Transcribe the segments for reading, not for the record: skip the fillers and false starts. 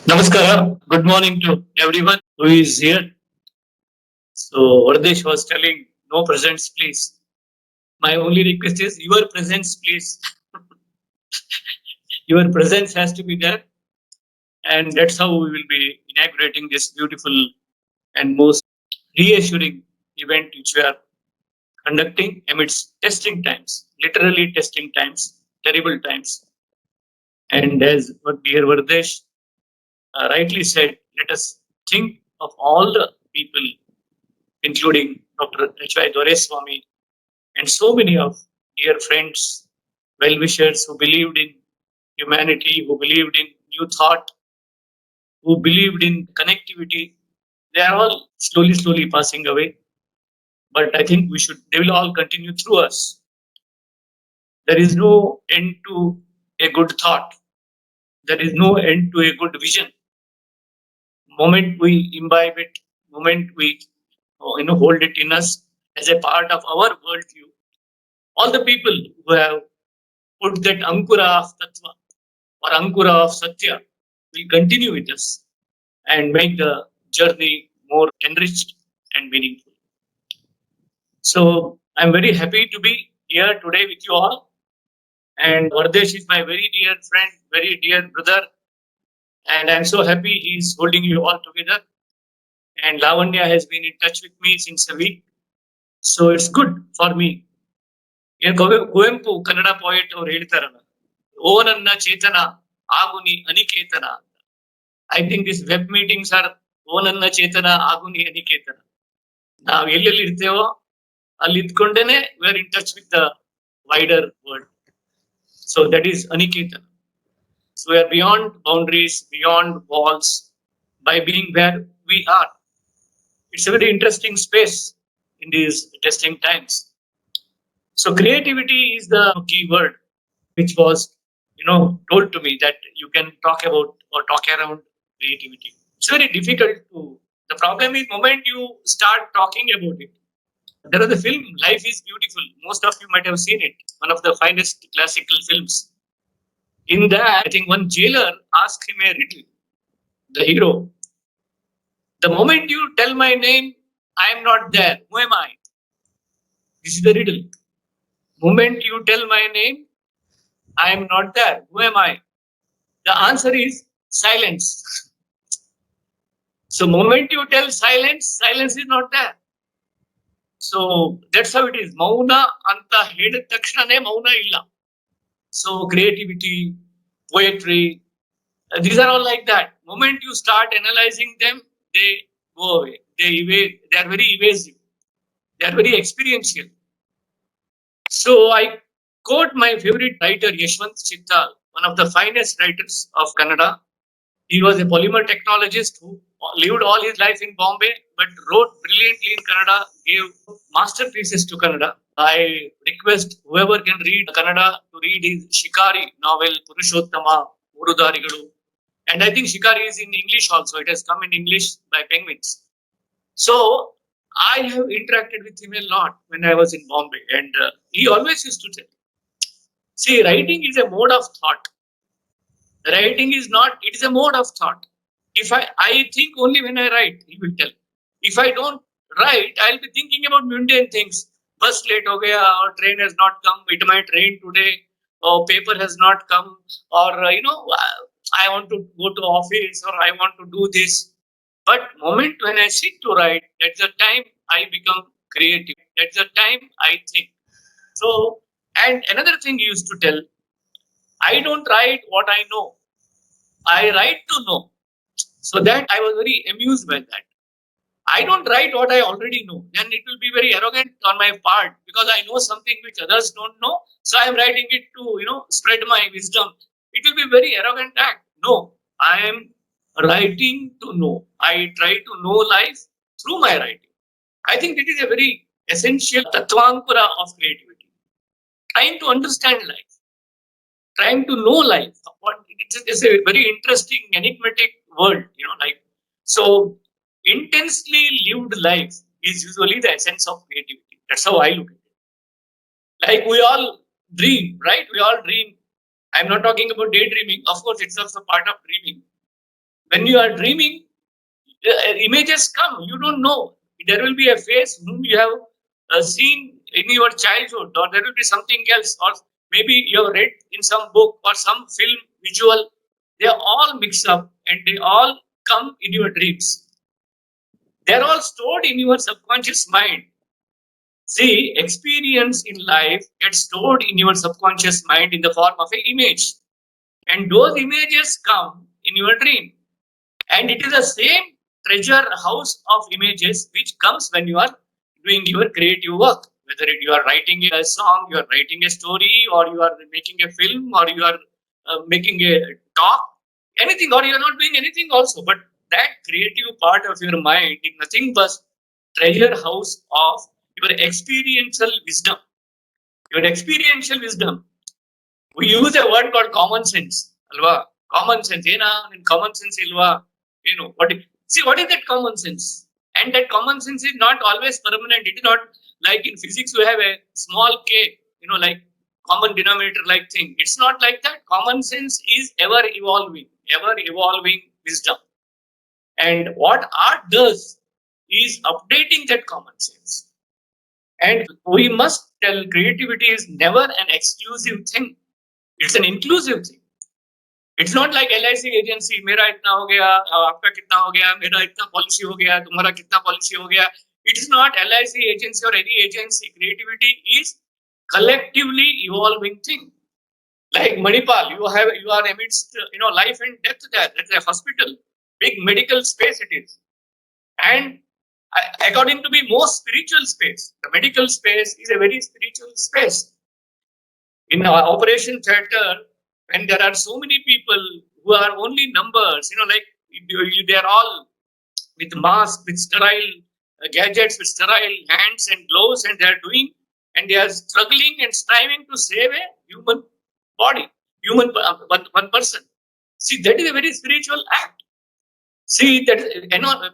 Namaskara. Good morning to everyone who is here. So, Vardesh was telling, no presents, please. My only request is your presence, please. Your presence has to be there. And that's how we will be inaugurating this beautiful and most reassuring event which we are conducting amidst testing times, literally testing times, terrible times. And as what dear Vardesh rightly said, let us think of all the people including Dr. H.Y. Doreswamy and so many of dear friends, well wishers who believed in humanity, who believed in new thought, who believed in connectivity. They are all slowly passing away. But I think they will all continue through us. There is no end to a good thought. There is no end to a good vision. Moment we imbibe it, moment we hold it in us as a part of our worldview, all the people who have put that ankura of tattva or ankura of satya will continue with us and make the journey more enriched and meaningful. So I'm very happy to be here today with you all. And Vardesh is my very dear friend, very dear brother. And I'm so happy he's holding you all together. And Lavanya has been in touch with me since a week. So it's good for me. Kuvempu Kannada poet ಅವ್ರು ಹೇಳ್ತಾರಲ್ಲ, ಓ ನನ್ನ ಚೇತನ ಆಗುನಿ ಅನಿಕೇತನ. I think this web meetings are ಓ ನನ್ನ ಚೇತನ ಆಗುನಿ ಅನಿಕೇತನ. ನಾವು ಎಲ್ಲೆಲ್ಲಿ ಇರ್ತೇವೋ ಅಲ್ಲಿ ಇದ್ಕೊಂಡೇನೆ we are in touch with the wider world. So that is ಅನಿಕೇತನ. So we are beyond boundaries, beyond walls, by being where we are. It's a very interesting space in these testing times. So creativity is the key word, which was, told to me that you can talk about or talk around creativity. It's very difficult to. The problem is, moment you start talking about it. There is the film Life is Beautiful. Most of you might have seen it. One of the finest classical films. In that, I think one jailer asked him a riddle. The hero. The moment you tell my name, I am not there. Who am I? This is the riddle. Moment you tell my name, I am not there. Who am I? The answer is silence. So moment you tell silence, silence is not there. So that's how it is. Mauna anta hedida takshane mauna illa. So creativity, poetry, these are all like that. Moment you start analyzing them, they go away. They are very evasive. They are very experiential. So I quote my favorite writer, Yashwant Chittal, one of the finest writers of Kannada. He was a polymer technologist who lived all his life in Bombay, but wrote brilliantly in Kannada, gave masterpieces to Kannada. I request whoever can read Kannada to read his Shikari novel, Purushottama, Murudarigalu. And I think Shikari is in English also. It has come in English by Penguins. So I have interacted with him a lot when I was in Bombay. And he always used to tell, see, writing is a mode of thought. Writing is not, it is a mode of thought. If I think only when I write, he will tell. If I don't write, I'll be thinking about mundane things. Bus late ho gaya, or train has not come, it might rain today, or paper has not come, or I want to go to office, or I want to do this. But moment when I sit to write, that's the time I become creative. That's the time I think. So, and another thing he used to tell, I don't write what I know. I write to know. So that I was very amused by that. I don't write what I already know. Then it will be very arrogant on my part because I know something which others don't know. So I am writing it to, spread my wisdom. It will be very arrogant act. No, I am writing to know. I try to know life through my writing. I think it is a very essential Tattvanakura of creativity. Trying to understand life. Trying to know life. It's a very interesting, enigmatic world, so intensely lived life is usually the essence of creativity. That's how I look at it. Like we all dream, right? We all dream. I'm not talking about daydreaming. Of course, it's also part of dreaming. When you are dreaming, images come. You don't know. There will be a face whom you have seen in your childhood, or there will be something else, or maybe you have read in some book or some film visual. They are all mixed up and they all come in your dreams. They are all stored in your subconscious mind. See, experience in life gets stored in your subconscious mind in the form of an image, and those images come in your dream. And it is the same treasure house of images which comes when you are doing your creative work. Whether you are writing a song, you are writing a story, or you are making a film, or you are making a talk, anything, or you are not doing anything also. But that creative part of your mind is nothing but treasure house of your experiential wisdom. Your experiential wisdom. We use a word called common sense. Alva? Common sense. Common sense ilva. What is that common sense? And that common sense is not always permanent. It is not like in physics you have a small k, like common denominator like thing. It's not like that. Common sense is ever evolving wisdom. And what art does is updating that common sense. And we must tell creativity is never an exclusive thing. It's an inclusive thing. It's not like LIC agency, मेरा इतना हो गया, आपका कितना हो गया, मेरा इतना policy हो गया, तुम्हारा कितना policy हो गया. It is not LIC agency or any agency. Creativity is collectively evolving thing. Like Manipal, you are amidst life and death there. That's a hospital, big medical space it is, and according to me, most spiritual space. The medical space is a very spiritual space. In operation theater, when there are so many people who are only numbers, they are all with masks, with sterile gadgets, with sterile hands and gloves, and they are doing, and they are struggling and striving to save a human body, one person. See, that is a very spiritual act. See that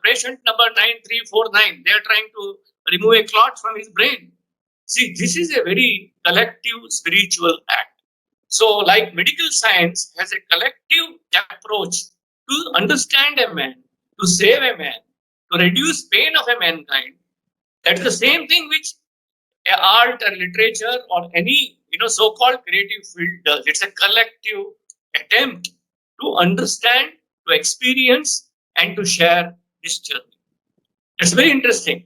patient number 9349, they are trying to remove a clot from his brain. See, this is a very collective spiritual act. So, like medical science has a collective approach to understand a man, to save a man, to reduce pain of a mankind. That's the same thing which art and literature or any so-called creative field does. It's a collective attempt to understand, to experience, and to share this journey. It's very interesting.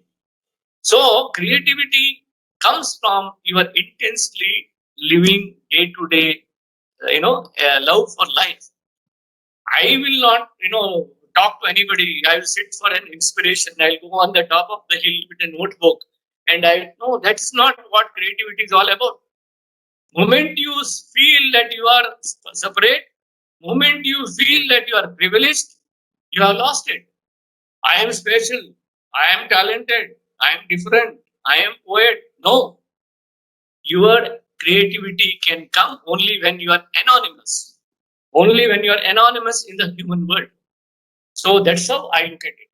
So creativity comes from your intensely living day to day, love for life. I will not, talk to anybody. I will sit for an inspiration. I'll go on the top of the hill with a notebook, and I know that's not what creativity is all about. Moment you feel that you are separate, moment you feel that you are privileged, you have lost it. I am special. I am talented. I am different. I am poet. No. Your creativity can come only when you are anonymous. Only when you are anonymous in the human world. So that's how I look at it.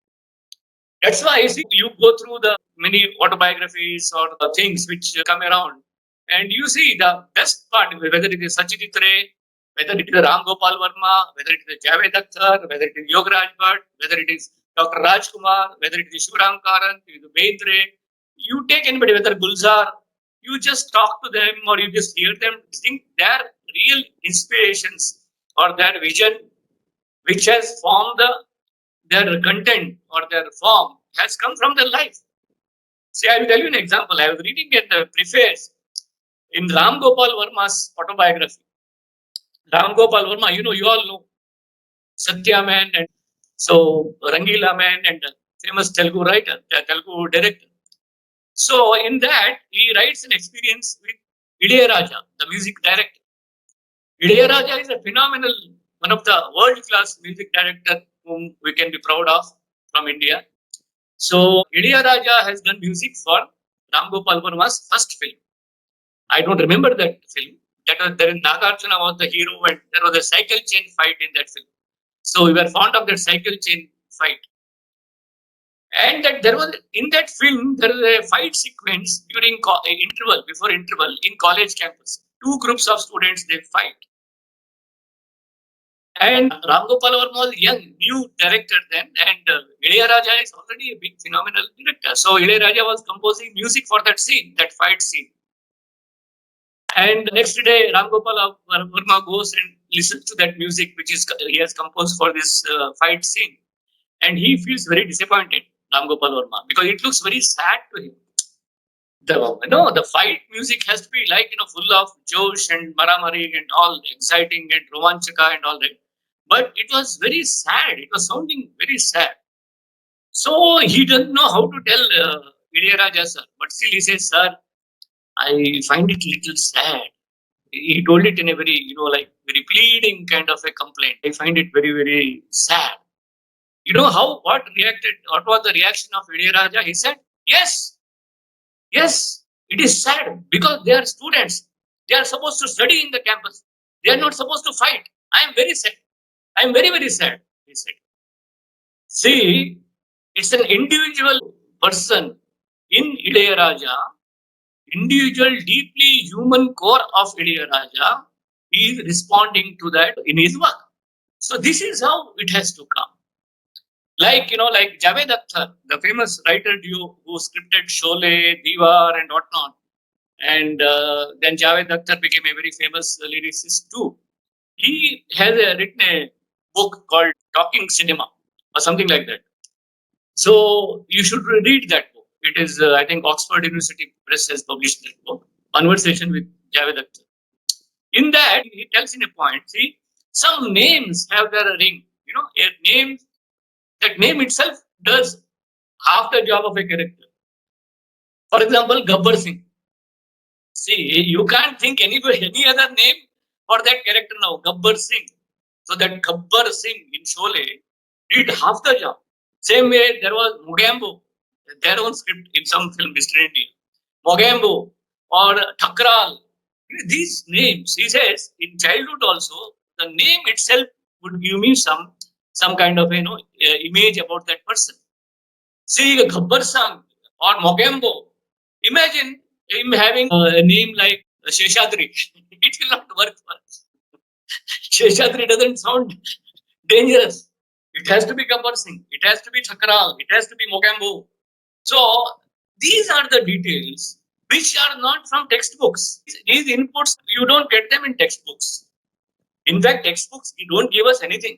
That's why I see you go through the many autobiographies or the things which come around, and you see the best part, whether it is Sachit Ray, whether it is Ram Gopal Verma, whether it is Javed Akhtar, whether it is Yogaraj Bhatt, whether it is Dr. Rajkumar, whether it is Shivram Karan, Vedre, you take anybody, whether Gulzar, you just talk to them or you just hear them think their real inspirations or their vision, which has formed their content or their form, has come from their life. See, I will tell you an example. I was reading in the preface in Ram Gopal Verma's autobiography. Ram Gopal Verma, you all know Satya Man, and so Rangila Man, and famous Telugu writer, Telugu director. So in that, he writes an experience with Ilayaraja, the music director. Ilayaraja is a phenomenal, one of the world-class music director whom we can be proud of from India. So Ilayaraja has done music for Ram Gopal Verma's first film. I don't remember that film. That was there in Nagarjuna was the hero, and there was a cycle chain fight in that film. So we were fond of that cycle chain fight. And that there was in that film there was a fight sequence during before interval in college campus. Two groups of students, they fight. And Ram Gopal Varma was young, new director then, and Ilayaraja is already a big phenomenal director. So Ilayaraja was composing music for that scene, that fight scene. And next day, Ram Gopal Varma goes and listens to that music which is he has composed for this fight scene, and he feels very disappointed, Ram Gopal Varma, because it looks very sad to him. The fight music has to be like full of josh and maramari and all exciting and romanchaka and all that. But it was very sad. It was sounding very sad. So he doesn't know how to tell Ilayaraja sir. But still he says, sir, I find it little sad. He told it in a very, very pleading kind of a complaint. I find it very, very sad. You know what was the reaction of Ilayaraja? He said, yes, yes, it is sad because they are students. They are supposed to study in the campus. They are not supposed to fight. I am very sad. I am very, very sad, he said. See, it's an individual person in Ilayaraja, individual, deeply human core of Ilayaraja is responding to that in his work. So this is how it has to come. Like Javed Akhtar, the famous writer who scripted Sholay, Diwar, and whatnot. And then Javed Akhtar became a very famous lyricist too. He has written a book called Talking Cinema or something like that. So you should read that book. It is, I think, Oxford University Press has published that book, Conversation with Javed Akhtar. In that, he tells in a point, see, some names have their ring. A name, that name itself does half the job of a character. For example, Gabbar Singh. See, you can't think any other name for that character now, Gabbar Singh. So that Gabbar Singh in Sholay did half the job. Same way, there was Mogambo, their own script in some film, Mr. India. Mogambo or Thakral. These names, he says, in childhood also, the name itself would give me some kind of image about that person. See, Gabbar Singh or Mogambo. Imagine him having a name like Sheshadri. It will not work for us. Sheshadri doesn't sound dangerous. It has to be Gabbar Singh. It has to be Thakral. It has to be Mogambo. So these are the details which are not from textbooks. These inputs, you don't get them in textbooks. In fact, textbooks, you don't give us anything.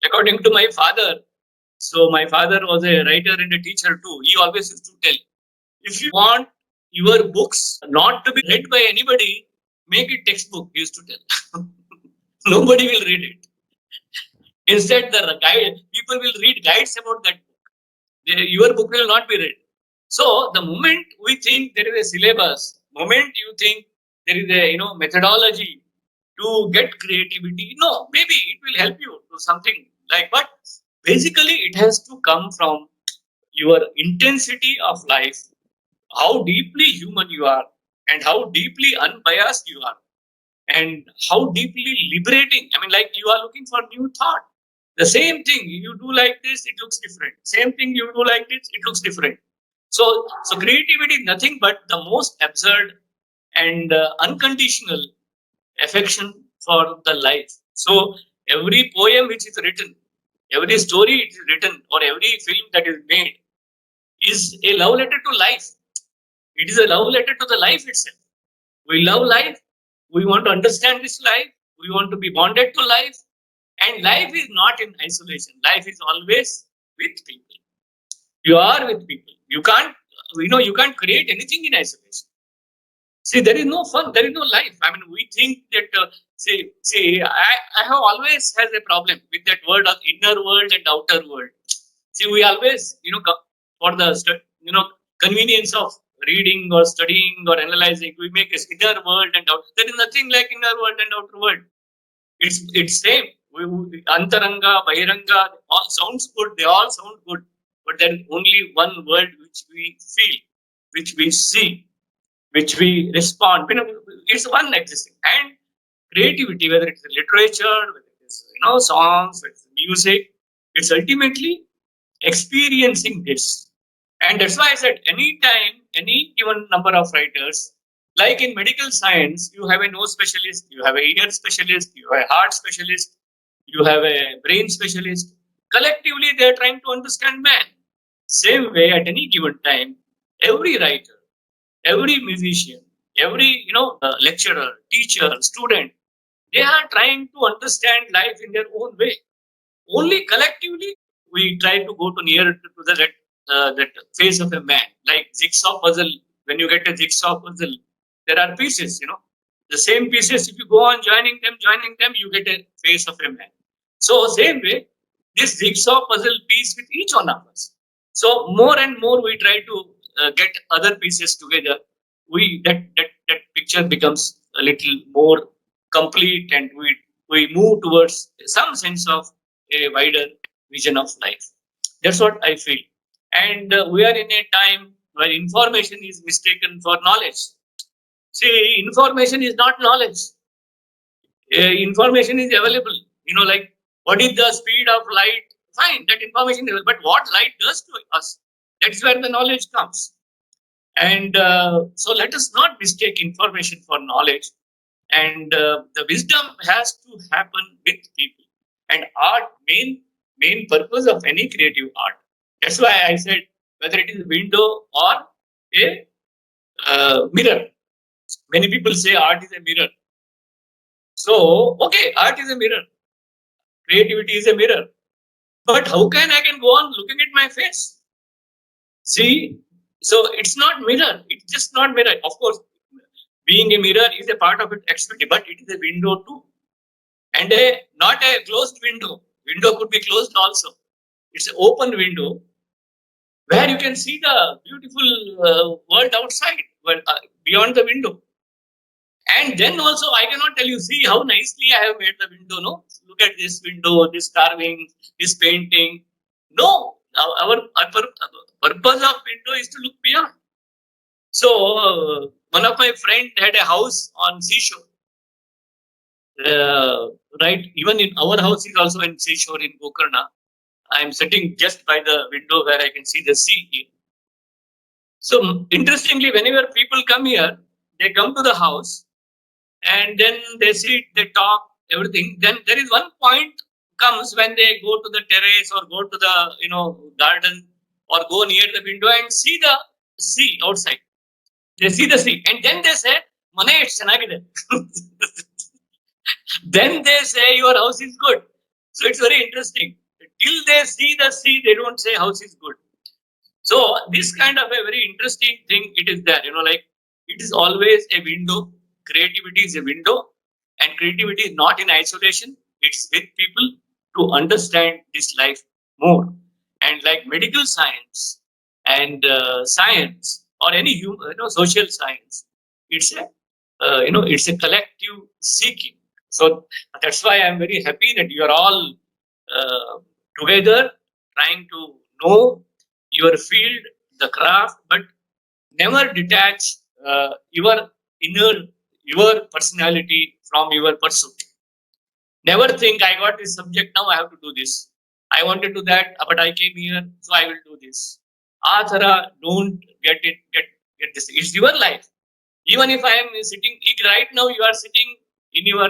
According to my father, so my father was a writer and a teacher too. He always used to tell, if you want your books not to be read by anybody, make it textbook, he used to tell. Nobody will read it. Instead, the people will read guides about that book. Your book will not be read. So the moment we think there is a syllabus, moment you think there is a methodology to get creativity, no, maybe it will help you to something like. But basically, it has to come from your intensity of life, how deeply human you are, and how deeply unbiased you are, and how deeply liberating. I mean, like you are looking for new thought. The same thing you do like this, it looks different. Same thing you do like this, it looks different. So creativity is nothing but the most absurd and unconditional affection for the life. So every poem which is written, every story which is written, or every film that is made is a love letter to life. It is a love letter to the life itself. We love life. We want to understand this life. We want to be bonded to life. And life is not in isolation. Life is always with people. You are with people. You can't create anything in isolation. See, there is no fun. There is no life. I mean, we think that, I have always has a problem with that word of inner world and outer world. See, we always, for the, convenience of reading or studying or analyzing, we make a inner world and outer. There is nothing like inner world and outer world. It's same. Antaranga, Bahiranga, all sounds good. They all sound good. But there is only one word which we feel, which we see, which we respond. It's one existing. And creativity, whether it's literature, whether it's songs, whether it's music, it's ultimately experiencing this. And that's why I said anytime, any given number of writers, like in medical science, you have a nose specialist, you have a ear specialist, you have a heart specialist, you have a brain specialist. Collectively, they are trying to understand man. Same way, at any given time, every writer, every musician, every lecturer, teacher, student, they are trying to understand life in their own way. Only collectively we try to go to near to that face of a man, like jigsaw puzzle. When you get a jigsaw puzzle, there are pieces. The same pieces. If you go on joining them, you get a face of a man. So same way, this jigsaw puzzle piece with each one of us. So more and more we try to get other pieces together. That picture becomes a little more complete, and we move towards some sense of a wider vision of life. That's what I feel. And we are in a time where information is mistaken for knowledge. See, information is not knowledge. Information is available. Like what is the speed of light? Fine, that information is available. But what light does to us? That's where the knowledge comes. And so let us not mistake information for knowledge. And the wisdom has to happen with people. And art, main purpose of any creative art. That's why I said whether it is a window or a mirror. Many people say art is a mirror. So okay, art is a mirror. Creativity is a mirror. But how can I go on looking at my face? See, so it's not mirror. It's just not mirror. Of course, being a mirror is a part of it, activity, but it is a window too. And not a closed window. Window could be closed also. It's an open window where you can see the beautiful world outside, beyond the window. And then also, I cannot tell you, see how nicely I have made the window. No, look at this window, this carving, this painting. No, our purpose of window is to look beyond. So one of my friend had a house on seashore. Right, even in our house is also in seashore in Gokarna. I am sitting just by the window where I can see the sea here. So interestingly, whenever people come here, they come to the house and then they sit, they talk, everything. Then there is one point comes when they go to the terrace or go to the garden or go near the window and see the sea outside. They see the sea and then they say, "Mane, it's chanagide." Then they say your house is good. So it's very interesting. Till they see the sea, they don't say house is good. So this kind of a very interesting thing it is there. Like it is always a window. Creativity is a window, and creativity is not in isolation. It's with people to understand this life more. And like medical science and science or any social science, it's a collective seeking. So that's why I'm very happy that you are all together trying to know your field, the craft, but never detach your personality from your pursuit. Never think I got this subject, now I have to do this. I want to do that, but I came here, so I will do this. Athara, don't get this. It's your life. Even if I am sitting right now, you are sitting in your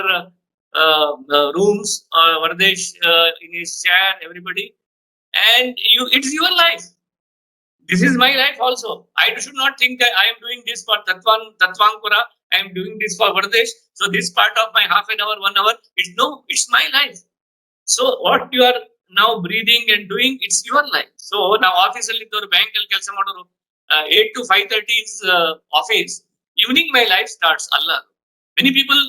rooms, Vardesh in his chair, everybody, and it's your life. This is my life also. I should not think that I am doing this for Tattvanakura. I am doing this for Vardesh. So this part of my half an hour, 1 hour, it's my life. So what you are now breathing and doing, it's your life. So now office ಅಲ್ಲಿ bank ಅಲ್ಲಿ ಕೆಲಸ ಮಾಡೋರು 8 to 5:30 is office. Evening my life starts. Allah. Many people,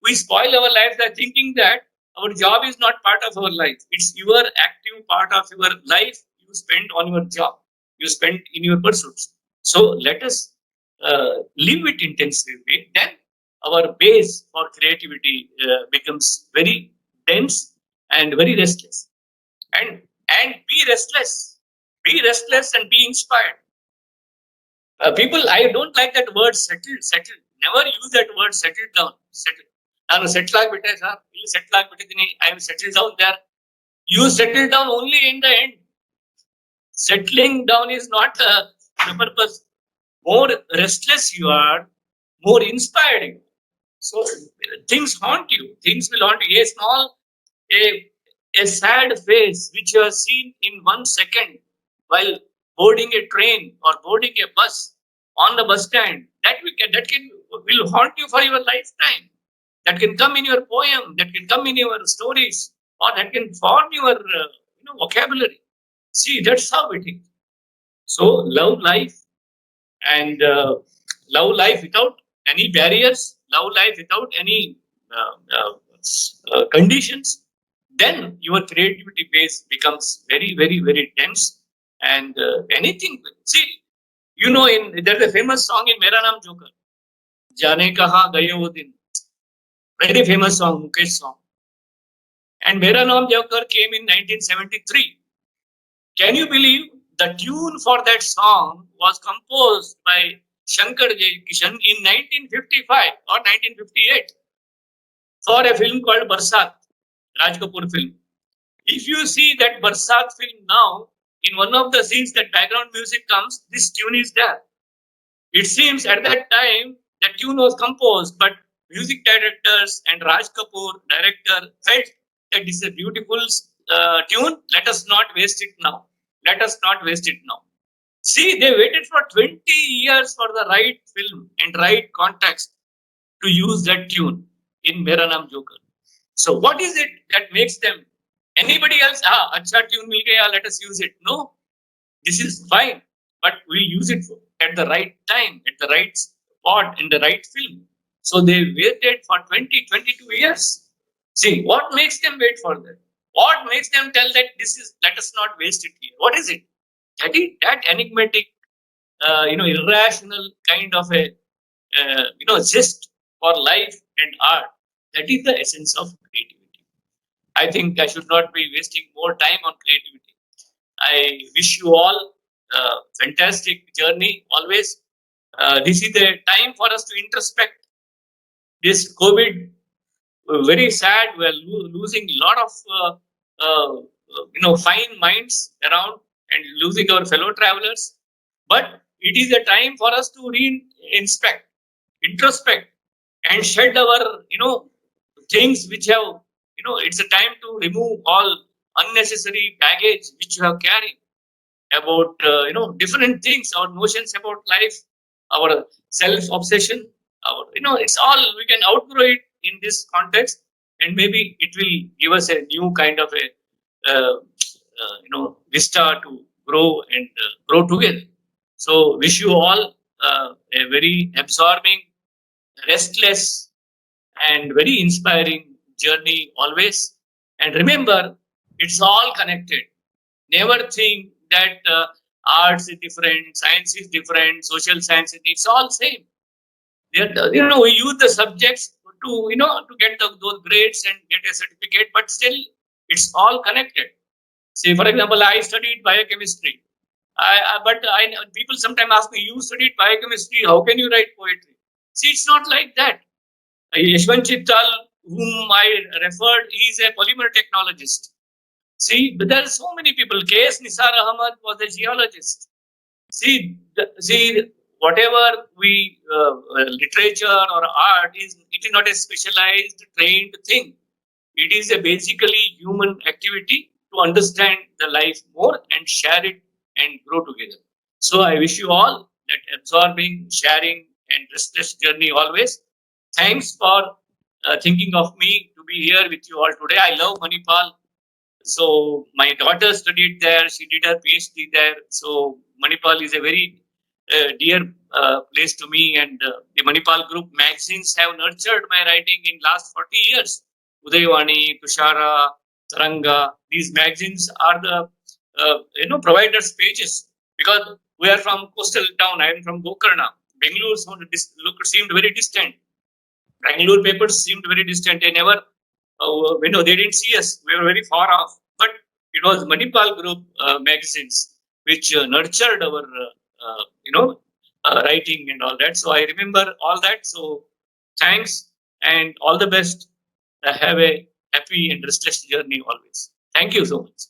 we spoil our life by thinking that our job is not part of our life. It's your active part of your life you spend on your job. You spend in your pursuits. So let us live it intensively. Then our base for creativity becomes very dense and very restless. And be restless. Be restless and be inspired. People, I don't like that word settled. Settled. Never use that word settled down. Settled. ನಾನು settle ಆಗ್ಬಿಟ್ಟೆ sir, ಇಲ್ಲಿ settle ಆಗ್ಬಿಟ್ಟಿದ್ದೀನಿ, I am settle down there. You settle down only in the end. Settling down is not the purpose. More restless you are, more inspired you. So things haunt you. Things will haunt you. A a sad face which you have seen in 1 second while boarding a train or boarding a bus on the bus stand, will haunt you for your lifetime. That can come in your poem, that can come in your stories, or that can form your vocabulary. See, that's how it is. So love life and love life without any barriers, love life without any conditions. Then your creativity base becomes very, very, very dense. And anything. See, there's a famous song in Mera Naam Joker. Jaane kaha gaye wo din. Very famous song, Mukesh song. And Mera Naam Joker came in 1973. Can you believe the tune for that song was composed by Shankar Jaykishan in 1955 or 1958 for a film called Barsat, Raj Kapoor film. If you see that Barsat film now, in one of the scenes that background music comes, this tune is there. It seems at that time the tune was composed, but music directors and Raj Kapoor, director, felt that this is a beautiful tune. Let us not waste it now. Let us not waste it now. See, they waited for 20 years for the right film and right context to use that tune in Mera Naam Joker. So what is it that makes them? Anybody else? Acha tune mil gaya, let us use it. No, this is fine, but we use it at the right time, at the right spot, in the right film. So they waited for 20, 22 years. See, what makes them wait for that? What makes them tell that let us not waste it here? What is it? That enigmatic, irrational kind of a, zest for life and art. That is the essence of creativity. I think I should not be wasting more time on creativity. I wish you all a fantastic journey always. This is the time for us to introspect. This COVID, very sad. We're losing a lot of fine minds around and losing our fellow travelers. But it is a time for us to re-inspect, introspect, and shed our things which have it's a time to remove all unnecessary baggage which you have carried about different things, our notions about life, our self obsession, our it's all we can outgrow it in this context, and maybe it will give us a new kind of a vista to grow and grow together. So wish you all a very absorbing, restless, and very inspiring journey always. And remember, it's all connected. Never think that arts is different, science is different, social science is it's all same. We use the subjects to get those grades and get a certificate, but still it's all connected. Say, for example, I studied biochemistry. But people sometimes ask me, you studied biochemistry, how can you write poetry? See, it's not like that. Yashwant Chittal, whom I referred, is a polymer technologist. See, but there are so many people. K.S. Nisar Ahmad was a geologist. See, whatever we literature or art it is not a specialized trained thing. It is a basically human activity to understand the life more and share it and grow together. So I wish you all that absorbing, sharing, and restless journey always. Thanks for thinking of me to be here with you all today. I love Manipal. So my daughter studied there. She did her PhD there. So Manipal is a very dear place to me. And the Manipal Group magazines have nurtured my writing in last 40 years. Udayavani, Tushara, Taranga. These magazines are the providers pages because we are from coastal town. I am from Gokarna. Bangalore seemed very distant. Bangalore papers seemed very distant. They never, they didn't see us. We were very far off. But it was Manipal Group magazines which nurtured our, writing and all that. So I remember all that. So thanks and all the best. Have a happy and restless journey always. Thank you so much.